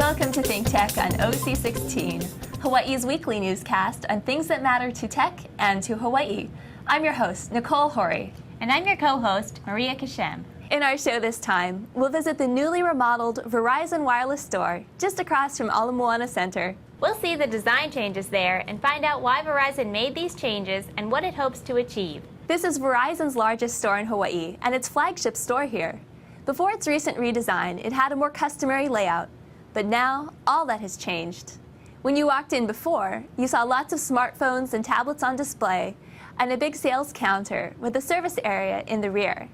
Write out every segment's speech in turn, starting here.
Welcome to ThinkTech on OC16, Hawaii's weekly newscast on things that matter to tech and to Hawaii. I'm your host, Nicole Hori. And I'm your co-host, Maria Kashem. In our show this time, we'll visit the newly remodeled Verizon wireless store just across from Moana Center. We'll see the design changes there and find out why Verizon made these changes and what it hopes to achieve. This is Verizon's largest store in Hawaii and its flagship store here. Before its recent redesign, it had a more customary layout. But now, all that has changed. When you walked in before, you saw lots of smartphones and tablets on display, and a big sales counter with a service area in the rear.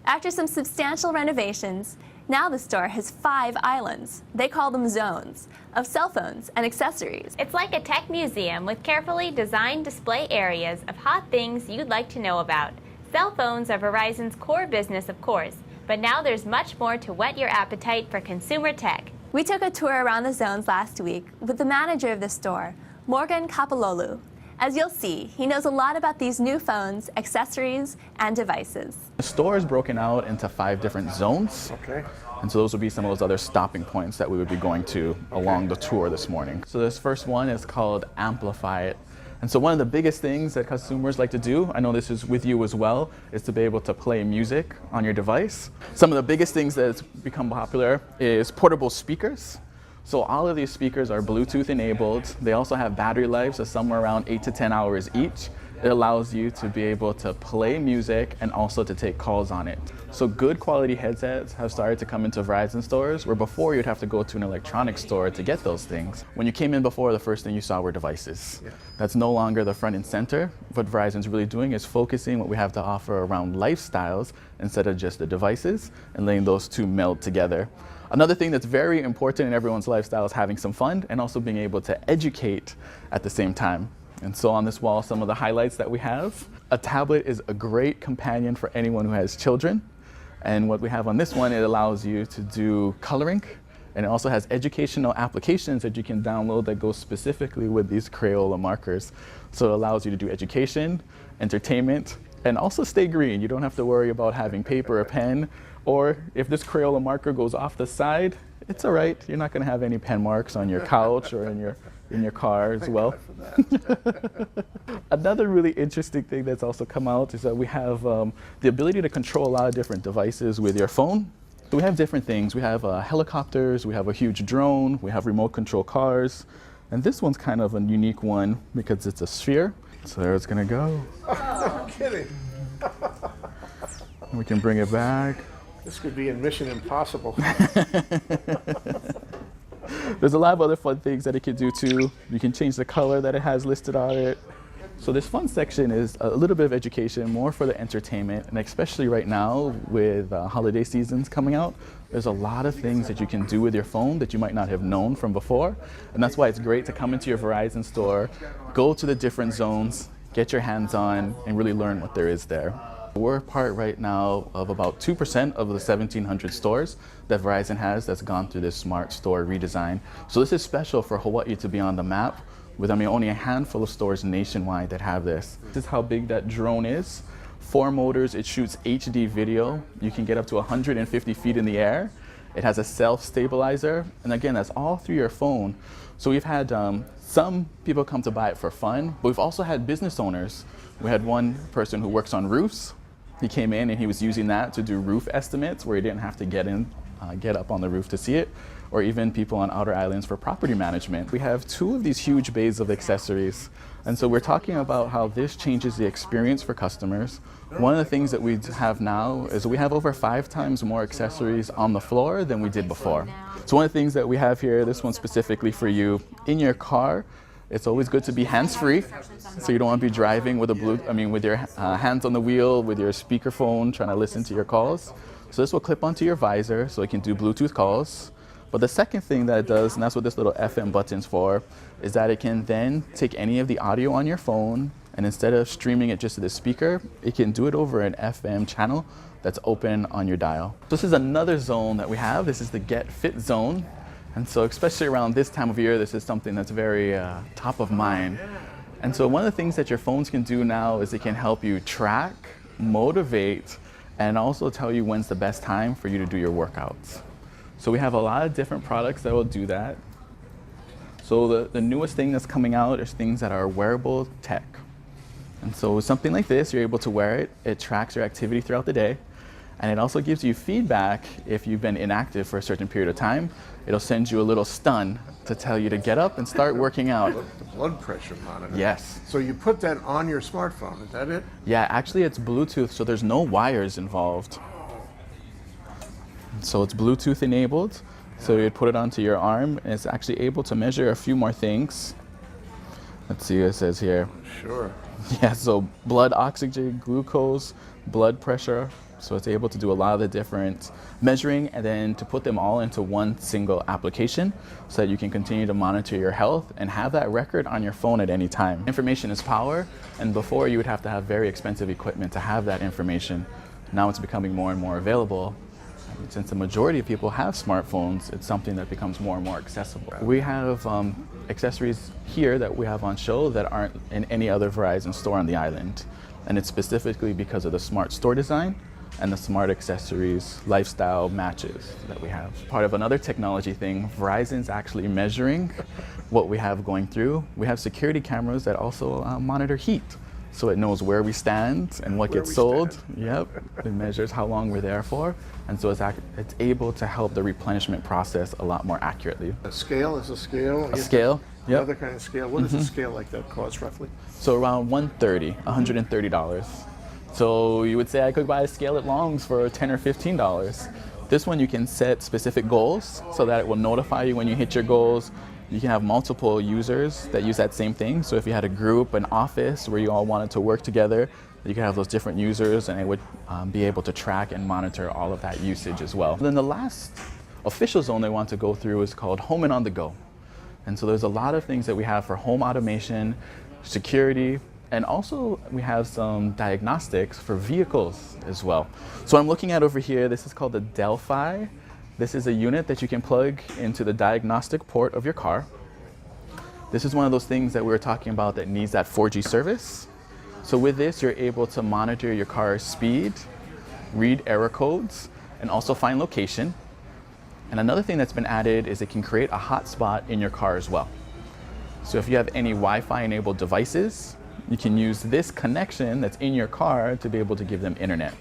After some substantial renovations, now the store has 5 islands, they call them zones, of cell phones and accessories. It's like a tech museum with carefully designed display areas of hot things you'd like to know about. Cell phones are Verizon's core business, of course, but now there's much more to whet your appetite for consumer tech. We took a tour around the zones last week with the manager of the store, Morgan Kapololu. As you'll see, he knows a lot about these new phones, accessories, and devices. The store is broken out into 5 different zones. Okay. And so those would be some of those other stopping points that we would be going to along the tour this morning. So this first one is called Amplify It. And so one of the biggest things that consumers like to do, I know this is with you as well, is to be able to play music on your device. Some of the biggest things that's become popular is portable speakers. So all of these speakers are Bluetooth enabled. They also have battery lives of somewhere around 8 to 10 hours each. It allows you to be able to play music and also to take calls on it. So good quality headsets have started to come into Verizon stores, where before you'd have to go to an electronics store to get those things. When you came in before, the first thing you saw were devices. Yeah. That's no longer the front and center. What Verizon's really doing is focusing what we have to offer around lifestyles instead of just the devices, and letting those two meld together. Another thing that's very important in everyone's lifestyle is having some fun and also being able to educate at the same time. And so on this wall, some of the highlights that we have. A tablet is a great companion for anyone who has children. And what we have on this one, it allows you to do coloring. And it also has educational applications that you can download that go specifically with these Crayola markers. So it allows you to do education, entertainment, and also stay green. You don't have to worry about having paper or pen. Or if this Crayola marker goes off the side, it's all right. You're not going to have any pen marks on your couch or in your car as well. Another really interesting thing that's also come out is that we have the ability to control a lot of different devices with your phone. So we have different things. We have helicopters, we have a huge drone, we have remote control cars. And this one's kind of a unique one because it's a sphere. So there it's going to go. I'm kidding. We can bring it back. This could be in Mission Impossible. There's a lot of other fun things that it can do too. You can change the color that it has listed on it. So this fun section is a little bit of education, more for the entertainment, and especially right now with holiday seasons coming out, there's a lot of things that you can do with your phone that you might not have known from before. And that's why it's great to come into your Verizon store, go to the different zones, get your hands on, and really learn what there is there. We're part right now of about 2% of the 1,700 stores that Verizon has that's gone through this smart store redesign. So this is special for Hawaii to be on the map with, only a handful of stores nationwide that have this. This is how big that drone is. 4 motors, it shoots HD video. You can get up to 150 feet in the air. It has a self-stabilizer, and again, that's all through your phone. So we've had some people come to buy it for fun, but we've also had business owners. We had one person who works on roofs. He came in and he was using that to do roof estimates where he didn't have to get up on the roof to see it, or even people on outer islands for property management. We have 2 of these huge bays of accessories. And so we're talking about how this changes the experience for customers. One of the things that we have now is we have over 5 times more accessories on the floor than we did before. So one of the things that we have here, this one specifically for you, in your car, it's always good to be hands-free, so you don't want to be driving with with your hands on the wheel, with your speakerphone, trying to listen to your calls. So this will clip onto your visor, so it can do Bluetooth calls. But the second thing that it does, and that's what this little FM button's for, is that it can then take any of the audio on your phone, and instead of streaming it just to the speaker, it can do it over an FM channel that's open on your dial. This is another zone that we have. This is the Get Fit zone. And so especially around this time of year, this is something that's very top of mind. And so one of the things that your phones can do now is it can help you track, motivate, and also tell you when's the best time for you to do your workouts. So we have a lot of different products that will do that. So the newest thing that's coming out is things that are wearable tech. And so something like this, you're able to wear it. It tracks your activity throughout the day. And it also gives you feedback if you've been inactive for a certain period of time. It'll send you a little stun to tell you to get up and start working out. The blood pressure monitor. Yes. So you put that on your smartphone, is that it? Yeah, actually it's Bluetooth, so there's no wires involved. So it's Bluetooth enabled. So you'd put it onto your arm, and it's actually able to measure a few more things. Let's see what it says here. Sure. Yeah, so blood oxygen, glucose, blood pressure. So it's able to do a lot of the different measuring, and then to put them all into one single application so that you can continue to monitor your health and have that record on your phone at any time. Information is power, and before you would have to have very expensive equipment to have that information. Now it's becoming more and more available. Since the majority of people have smartphones, it's something that becomes more and more accessible. We have accessories here that we have on show that aren't in any other Verizon store on the island. And it's specifically because of the smart store design and the smart accessories lifestyle matches that we have. Part of another technology thing, Verizon's actually measuring what we have going through. We have security cameras that also monitor heat. So it knows where we stand and what gets sold. Yep, it measures how long we're there for. And so it's able to help the replenishment process a lot more accurately. A scale is a scale? A scale, yep. Another kind of scale. What does a scale like that cost roughly? So around $130. So you would say I could buy a scale at Long's for $10 or $15. This one you can set specific goals so that it will notify you when you hit your goals. You can have multiple users that use that same thing. So if you had a group, an office where you all wanted to work together, you can have those different users, and it would be able to track and monitor all of that usage as well. And then the last official zone they want to go through is called home and on the go. And so there's a lot of things that we have for home automation, security, and also we have some diagnostics for vehicles as well. So I'm looking at over here, this is called the Delphi. This is a unit that you can plug into the diagnostic port of your car. This is one of those things that we were talking about that needs that 4G service. So with this, you're able to monitor your car's speed, read error codes, and also find location. And another thing that's been added is it can create a hotspot in your car as well. So if you have any Wi-Fi enabled devices, you can use this connection that's in your car to be able to give them internet.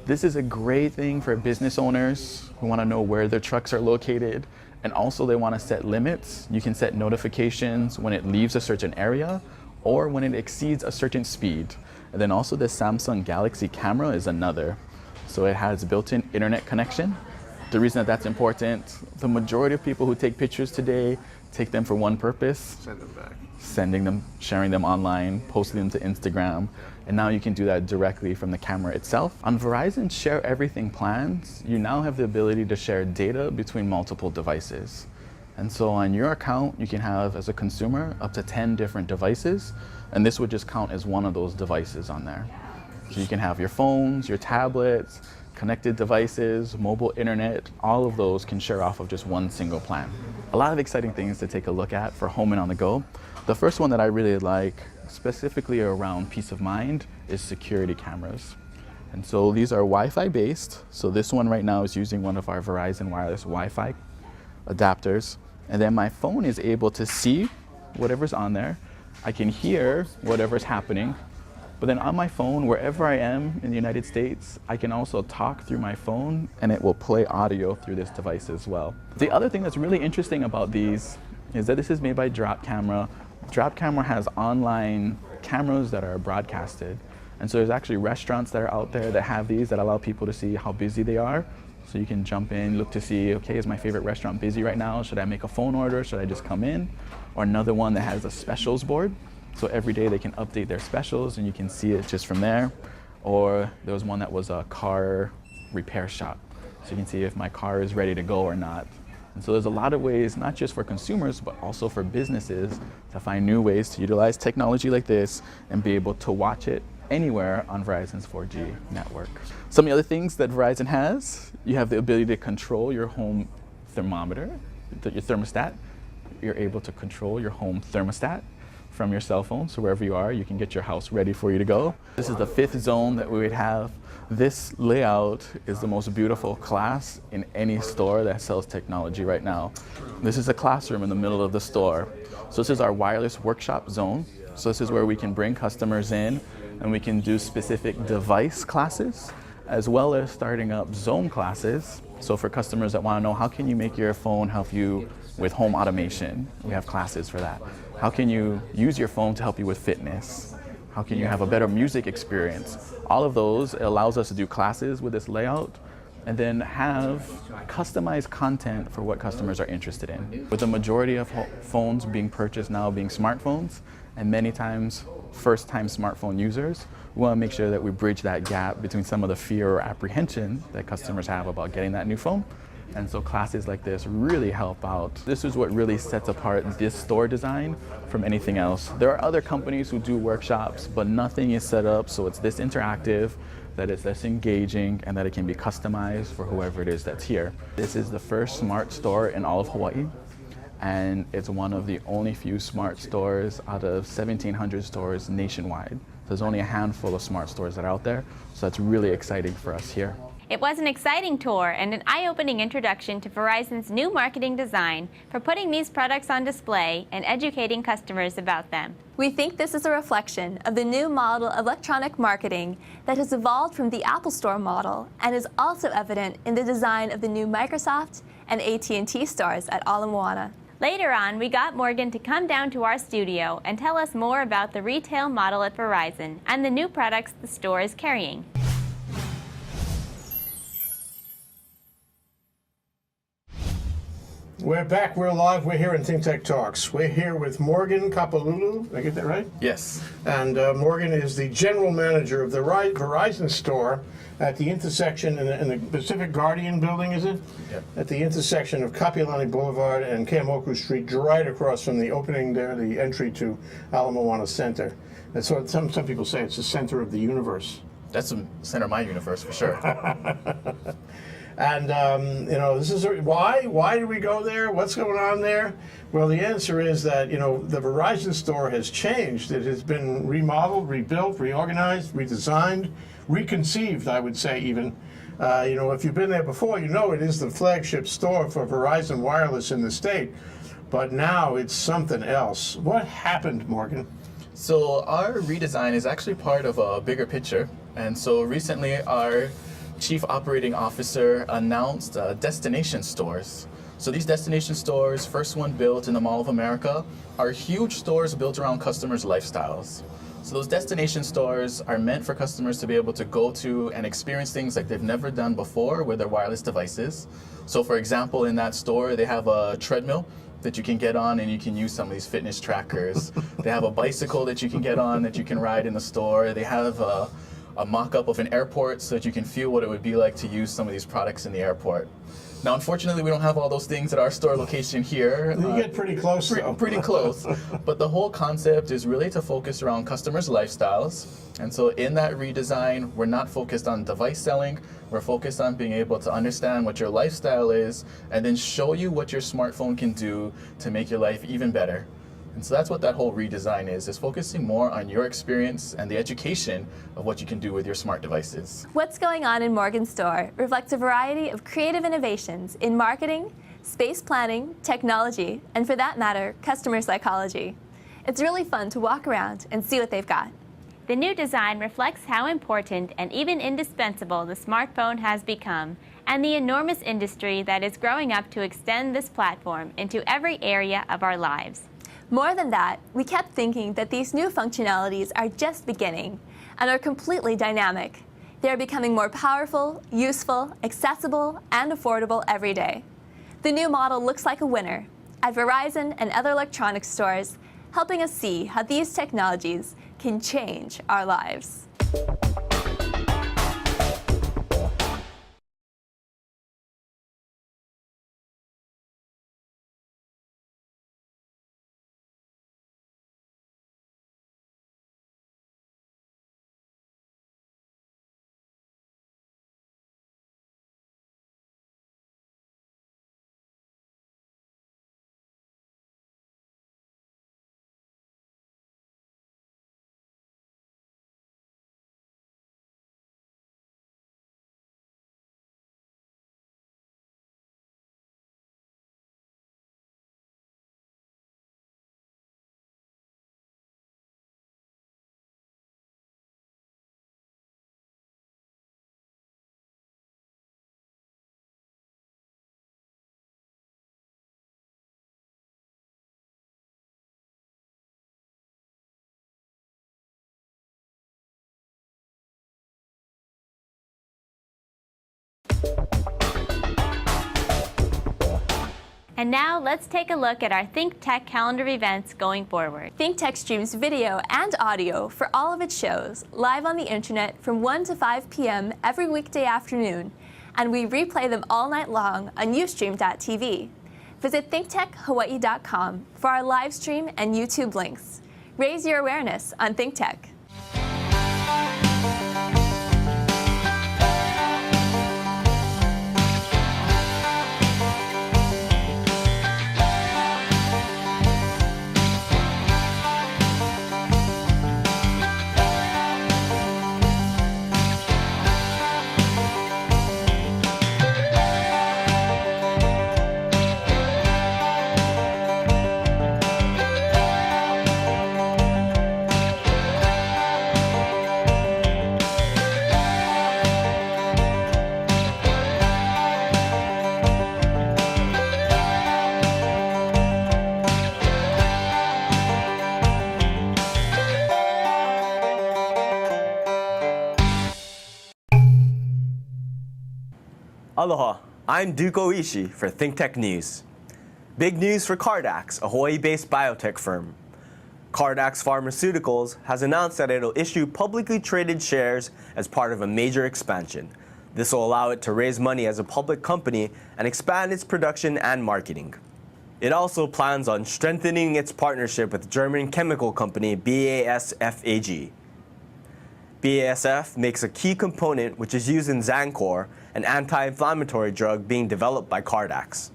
This is a great thing for business owners who want to know where their trucks are located, and also they want to set limits. You can set notifications when it leaves a certain area or when it exceeds a certain speed. And then also the Samsung Galaxy camera is another. So it has built-in internet connection. The reason that that's important, the majority of people who take pictures today take them for one purpose. Send them back. Sending them, sharing them online, posting them to Instagram, and now you can do that directly from the camera itself. On Verizon Share Everything plans, you now have the ability to share data between multiple devices. And so on your account, you can have, as a consumer, up to 10 different devices, and this would just count as one of those devices on there. So you can have your phones, your tablets, connected devices, mobile internet, all of those can share off of just one single plan. A lot of exciting things to take a look at for home and on the go. The first one that I really like, specifically around peace of mind, is security cameras. And so these are Wi-Fi based. So this one right now is using one of our Verizon wireless Wi-Fi adapters. And then my phone is able to see whatever's on there. I can hear whatever's happening. But then on my phone, wherever I am in the United States, I can also talk through my phone, and it will play audio through this device as well. The other thing that's really interesting about these is that this is made by Drop Camera. Drop Camera has online cameras that are broadcasted. And so there's actually restaurants that are out there that have these that allow people to see how busy they are. So you can jump in, look to see, okay, is my favorite restaurant busy right now? Should I make a phone order? Should I just come in? Or another one that has a specials board. So every day they can update their specials and you can see it just from there. Or there was one that was a car repair shop. So you can see if my car is ready to go or not. And so there's a lot of ways, not just for consumers, but also for businesses to find new ways to utilize technology like this and be able to watch it anywhere on Verizon's 4G network. Some of the other things that Verizon has, you have the ability to control your home thermometer, your thermostat. You're able to control your home thermostat from your cell phone. So wherever you are, you can get your house ready for you to go. This is the 5th zone that we would have. This layout is the most beautiful class in any store that sells technology right now. This is a classroom in the middle of the store. So this is our wireless workshop zone. So this is where we can bring customers in and we can do specific device classes, as well as starting up zone classes. So for customers that want to know, how can you make your phone help you with home automation? We have classes for that. How can you use your phone to help you with fitness? How can you have a better music experience? All of those allows us to do classes with this layout and then have customized content for what customers are interested in. With the majority of phones being purchased now being smartphones, and many times first-time smartphone users, we want to make sure that we bridge that gap between some of the fear or apprehension that customers have about getting that new phone. And so classes like this really help out. This is what really sets apart this store design from anything else. There are other companies who do workshops, but nothing is set up so it's this interactive, that it's this engaging, and that it can be customized for whoever it is that's here. This is the first smart store in all of Hawaii, and it's one of the only few smart stores out of 1,700 stores nationwide. There's only a handful of smart stores that are out there, so that's really exciting for us here. It was an exciting tour and an eye-opening introduction to Verizon's new marketing design for putting these products on display and educating customers about them. We think this is a reflection of the new model of electronic marketing that has evolved from the Apple Store model and is also evident in the design of the new Microsoft and AT&T stores at all in Moana. Later on, we got Morgan to come down to our studio and tell us more about the retail model at Verizon and the new products the store is carrying. We're back, we're live, we're here in ThinkTech Talks. We're here with Morgan Kapalulu, did I get that right? Yes. And Morgan is the general manager of the Verizon store at the intersection in the Pacific Guardian building, is it? Yep. At the intersection of Kapiolani Boulevard and Keamoku Street, right across from the opening there, the entry to Ala Moana Center. And so some people say it's the center of the universe. That's the center of my universe for sure. And, this is why do we go there? What's going on there? Well, the answer is that, the Verizon store has changed. It has been remodeled, rebuilt, reorganized, redesigned, reconceived, I would say even. If you've been there before, it is the flagship store for Verizon Wireless in the state. But now it's something else. What happened, Morgan? So our redesign is actually part of a bigger picture. And so recently our Chief Operating Officer announced destination stores. So these destination stores, first one built in the Mall of America, are huge stores built around customers' lifestyles. So those destination stores are meant for customers to be able to go to and experience things like they've never done before with their wireless devices. So for example, in that store, they have a treadmill that you can get on and you can use some of these fitness trackers. They have a bicycle that you can get on that you can ride in the store. They have a mock-up of an airport so that you can feel what it would be like to use some of these products in the airport. Now, unfortunately, we don't have all those things at our store location here. You get pretty close, though. Pretty close. But the whole concept is really to focus around customers' lifestyles. And so in that redesign, we're not focused on device selling. We're focused on being able to understand what your lifestyle is and then show you what your smartphone can do to make your life even better. And so that's what that whole redesign is focusing more on your experience and the education of what you can do with your smart devices. What's going on in Morgan's store reflects a variety of creative innovations in marketing, space planning, technology, and for that matter, customer psychology. It's really fun to walk around and see what they've got. The new design reflects how important and even indispensable the smartphone has become and the enormous industry that is growing up to extend this platform into every area of our lives. More than that, we kept thinking that these new functionalities are just beginning and are completely dynamic. They are becoming more powerful, useful, accessible, and affordable every day. The new model looks like a winner at Verizon and other electronics stores, helping us see how these technologies can change our lives. And now let's take a look at our ThinkTech calendar of events going forward. ThinkTech streams video and audio for all of its shows live on the internet from 1 to 5 p.m. every weekday afternoon, and we replay them all night long on Ustream.tv. Visit thinktechhawaii.com for our live stream and YouTube links. Raise your awareness on ThinkTech. Aloha, I'm Duke Oishi for ThinkTech News. Big news for Cardax, a Hawaii-based biotech firm. Cardax Pharmaceuticals has announced that it'll issue publicly traded shares as part of a major expansion. This will allow it to raise money as a public company and expand its production and marketing. It also plans on strengthening its partnership with German chemical company BASF AG. BASF makes a key component which is used in Xancor, an anti-inflammatory drug being developed by Cardax.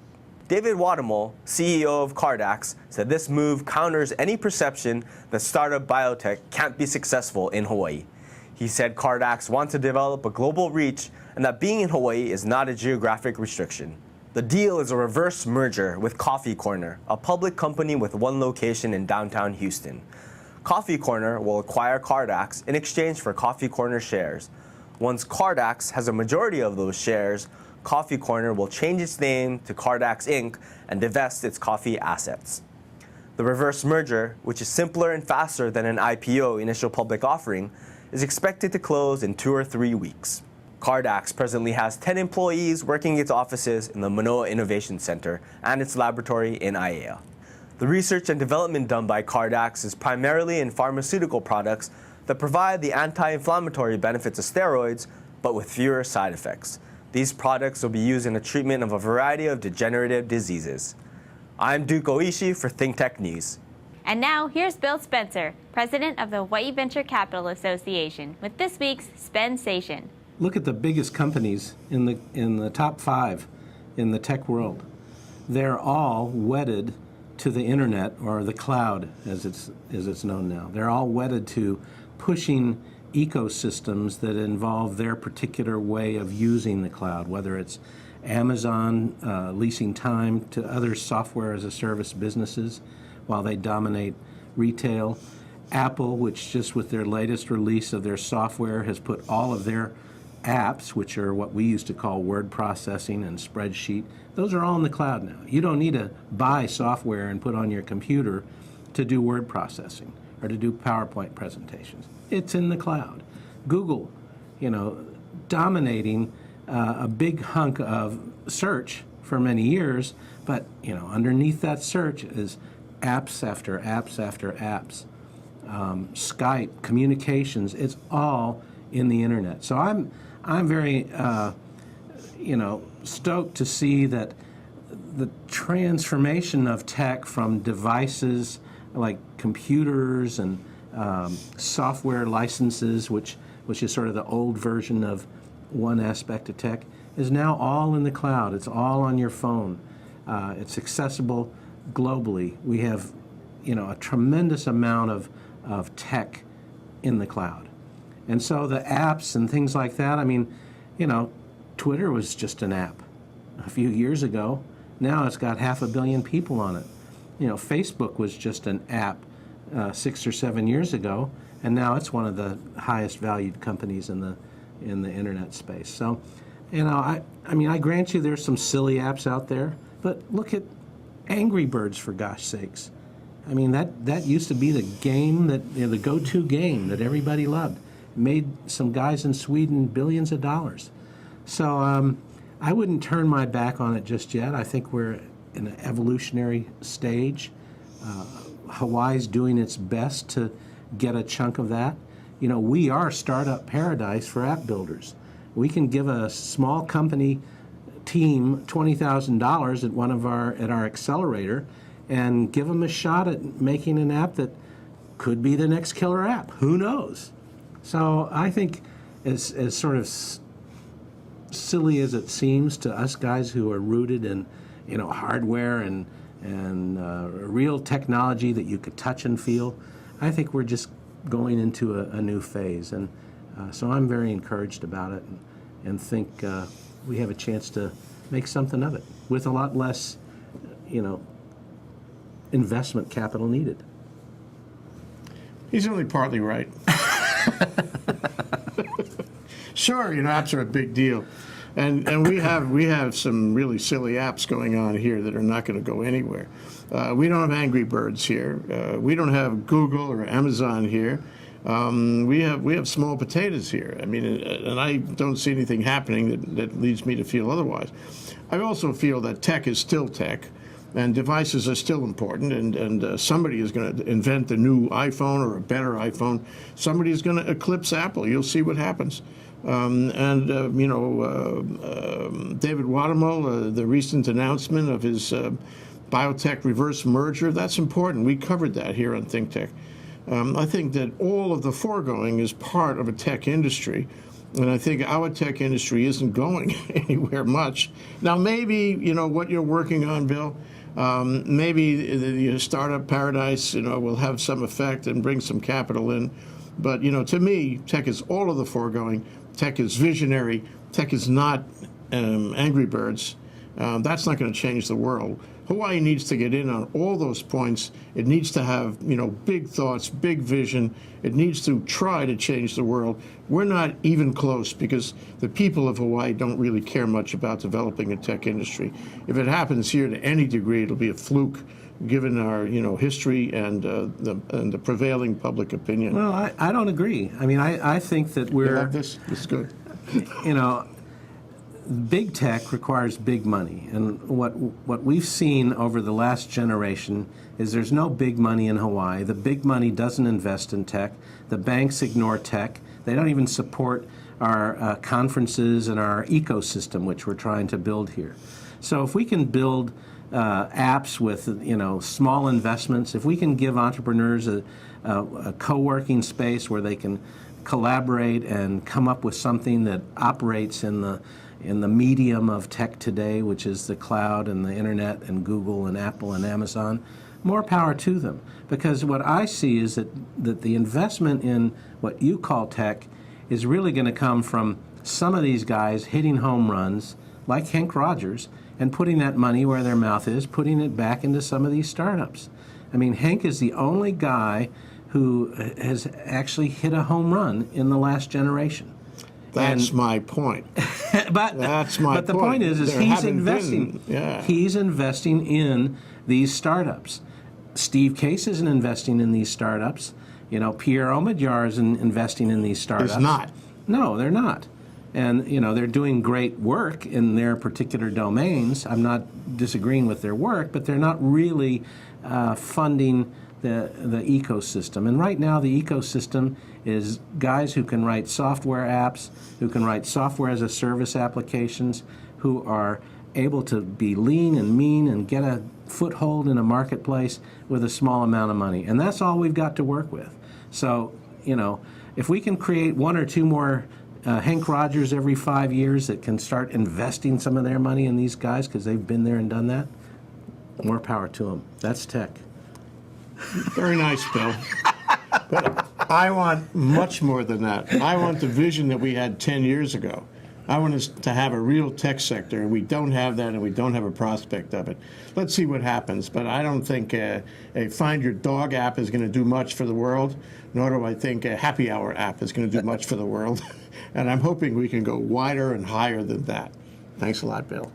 David Wadamel, CEO of Cardax, said this move counters any perception that startup biotech can't be successful in Hawaii. He said Cardax wants to develop a global reach and that being in Hawaii is not a geographic restriction. The deal is a reverse merger with Coffee Corner, a public company with one location in downtown Houston. Coffee Corner will acquire Cardax in exchange for Coffee Corner shares. Once Cardax has a majority of those shares, Coffee Corner will change its name to Cardax Inc. and divest its coffee assets. The reverse merger, which is simpler and faster than an IPO initial public offering, is expected to close in 2 or 3 weeks. Cardax presently has 10 employees working its offices in the Manoa Innovation Center and its laboratory in Aiea. The research and development done by Cardax is primarily in pharmaceutical products that provide the anti-inflammatory benefits of steroids, but with fewer side effects. These products will be used in the treatment of a variety of degenerative diseases. I'm Duke Oishi for ThinkTech News. And now, here's Bill Spencer, president of the Hawaii Venture Capital Association, with this week's Spensation. Look at the biggest companies in the top 5 in the tech world. They're all wedded to the internet, or the cloud as it's known now. They're all wedded to pushing ecosystems that involve their particular way of using the cloud, whether it's Amazon leasing time to other software as a service businesses while they dominate retail. Apple, which just with their latest release of their software has put all of their apps, which are what we used to call word processing and spreadsheet, those are all in the cloud now. You don't need to buy software and put on your computer to do word processing or to do PowerPoint presentations. It's in the cloud. Google, dominating a big hunk of search for many years, but underneath that search is apps after apps after apps. Skype, communications, it's all in the internet. So I'm very stoked to see that the transformation of tech from devices like computers and software licenses, which is sort of the old version of one aspect of tech, is now all in the cloud. It's all on your phone. It's accessible globally. We have a tremendous amount of tech in the cloud. And so the apps and things like that, Twitter was just an app a few years ago. Now it's got 500 million people on it. Facebook was just an app 6 or 7 years ago, and now it's one of the highest valued companies in the internet space. So, I grant you there's some silly apps out there, but look at Angry Birds, for gosh sakes. That used to be the game the go-to game that everybody loved. Made some guys in Sweden billions of dollars. So I wouldn't turn my back on it just yet. I think we're in an evolutionary stage. Hawaii's doing its best to get a chunk of that. You know, we are startup paradise for app builders. We can give a small company team $20,000 at our accelerator and give them a shot at making an app that could be the next killer app. Who knows? So I think as sort of silly as it seems to us guys who are rooted in, you know, hardware and real technology that you could touch and feel, I think we're just going into a new phase. And so I'm very encouraged about it and think we have a chance to make something of it with a lot less, you know, investment capital needed. He's only partly right. Sure, you know, apps are a big deal. And we have some really silly apps going on here that are not going to go anywhere. We don't have Angry Birds here. We don't have Google or Amazon here. We have small potatoes here. I mean, and I don't see anything happening that leads me to feel otherwise. I also feel that tech is still tech, and devices are still important, and somebody is going to invent the new iPhone or a better iPhone. Somebody is going to eclipse Apple. You'll see what happens. David Watermull, the recent announcement of his biotech reverse merger, that's important. We covered that here on ThinkTech. I think that all of the foregoing is part of a tech industry, and I think our tech industry isn't going anywhere much. Now, maybe, you know, what you're working on, Bill, maybe the startup paradise, you know, will have some effect and bring some capital in. But, you know, to me, tech is all of the foregoing. Tech is visionary. Tech is not Angry Birds. That's not going to change the world. Hawaii needs to get in on all those points. It needs to have, you know, big thoughts, big vision. It needs to try to change the world. We're not even close because the people of Hawaii don't really care much about developing a tech industry. If it happens here to any degree, it'll be a fluke, given our, you know, history and the prevailing public opinion. Well, I don't agree. I mean, I think that You love this? This is good. You know, big tech requires big money, and what we've seen over the last generation is there's no big money in Hawaii. The big money doesn't invest in tech. The banks ignore tech. They don't even support our conferences and our ecosystem, which we're trying to build here. So if we can build apps with, you know, small investments, if we can give entrepreneurs a co-working space where they can collaborate and come up with something that operates in the medium of tech today, which is the cloud and the internet and Google and Apple and Amazon, more power to them. Because what I see is that the investment in what you call tech is really going to come from some of these guys hitting home runs, like Hank Rogers, and putting that money where their mouth is, putting it back into some of these startups. I mean, Hank is the only guy who has actually hit a home run in the last generation. That's my point. But the point is he's investing. He's investing in these startups. Steve Case isn't investing in these startups. You know, Pierre Omidyar isn't investing in these startups. It's not. No, they're not. And, you know, they're doing great work in their particular domains. I'm not disagreeing with their work, but they're not really funding the ecosystem. And right now the ecosystem is guys who can write software apps, who can write software as a service applications, who are able to be lean and mean and get a foothold in a marketplace with a small amount of money. And that's all we've got to work with. So, you know, if we can create one or two more Hank Rogers every 5 years that can start investing some of their money in these guys because they've been there and done that, more power to them. That's tech. Very nice, Bill. But I want much more than that. I want the vision that we had 10 years ago. I want us to have a real tech sector, and we don't have that, and we don't have a prospect of it. Let's see what happens. But I don't think a Find Your Dog app is going to do much for the world, nor do I think a Happy Hour app is going to do much for the world. And I'm hoping we can go wider and higher than that. Thanks a lot, Bill.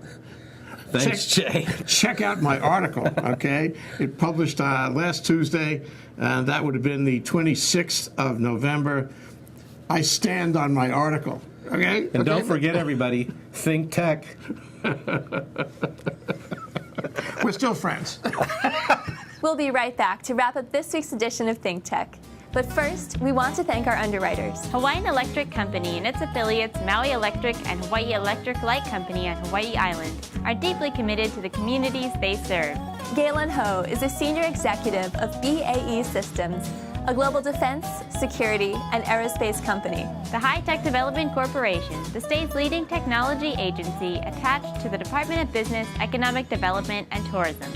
Thanks, Jay. Check out my article, okay? It published last Tuesday, and that would have been the 26th of November. I stand on my article, okay? And don't forget, everybody, think tech. We're still friends. We'll be right back to wrap up this week's edition of ThinkTech. But first, we want to thank our underwriters. Hawaiian Electric Company and its affiliates Maui Electric and Hawaii Electric Light Company on Hawaii Island are deeply committed to the communities they serve. Galen Ho is a senior executive of BAE Systems, a global defense, security, and aerospace company. The High Tech Development Corporation, the state's leading technology agency attached to the Department of Business, Economic Development, and Tourism.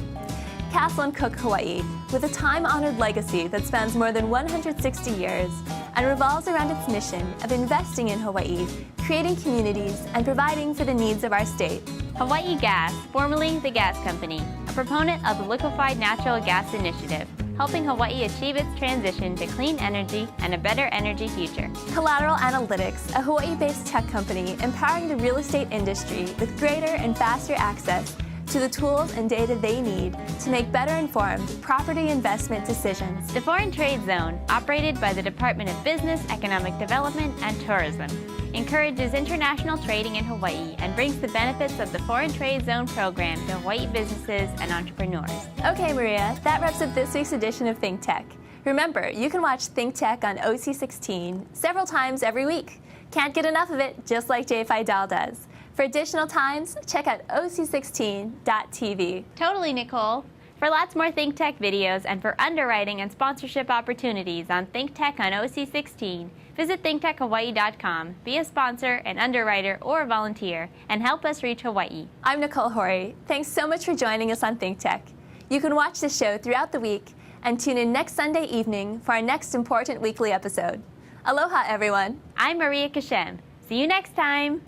Castle and Cook Hawaii, with a time-honored legacy that spans more than 160 years and revolves around its mission of investing in Hawaii, creating communities, and providing for the needs of our state. Hawaii Gas, formerly the Gas Company, a proponent of the Liquefied Natural Gas Initiative, helping Hawaii achieve its transition to clean energy and a better energy future. Collateral Analytics, a Hawaii-based tech company empowering the real estate industry with greater and faster access to the tools and data they need to make better informed property investment decisions. The Foreign Trade Zone, operated by the Department of Business, Economic Development, and Tourism, encourages international trading in Hawaii and brings the benefits of the Foreign Trade Zone program to Hawaii businesses and entrepreneurs. Okay, Maria, that wraps up this week's edition of ThinkTech. Remember, you can watch ThinkTech on OC16 several times every week. Can't get enough of it, just like Jay Fidel does. For additional times, check out oc16.tv. Totally, Nicole. For lots more ThinkTech videos and for underwriting and sponsorship opportunities on ThinkTech on OC16, visit thinktechhawaii.com, be a sponsor, an underwriter, or a volunteer, and help us reach Hawaii. I'm Nicole Hori. Thanks so much for joining us on ThinkTech. You can watch the show throughout the week and tune in next Sunday evening for our next important weekly episode. Aloha, everyone. I'm Maria Kashem. See you next time.